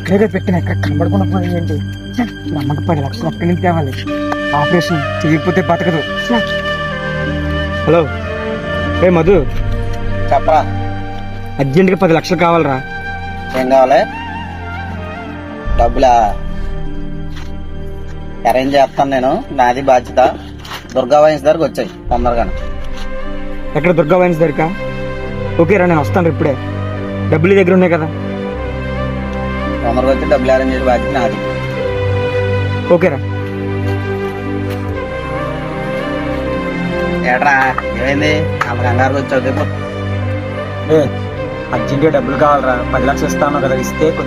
ఇక్కడే పెట్టిన ఎక్కడ కనబడకుండా పోయింది. మా అమ్మకి 10 లక్షలు అక్కడి నుంచి తేవాలి. ఆపరేషన్ చేయకపోతే బతకదు. హలో రే మధు, చెప్పరా, అర్జెంట్గా 10 లక్షలు కావాలరా. ఏం కావాలి? డబ్బులా? అరేంజ్ చేస్తాను నేను, నాది బాధ్యత. దుర్గా వైన్స్ దగ్గరకు వచ్చాయి తొందరగా. ఎక్కడ దుర్గా వైన్స్ దగ్గర? ఓకేరా, నేను వస్తాను ఇప్పుడే. డబ్బులు నీ దగ్గర ఉన్నాయి కదా? తొందరగా వచ్చి డబ్బులు అరేంజ్ చేసే బాధ్యత నాది. ఓకేరా. ఏట్రా ఏమైంది అంత కంగారుగా వచ్చావు? అర్జెంట్గా డబ్బులు కావాలరా. 10 లక్షలు ఇస్తాను కదా, ఇస్తే కొద్దిగా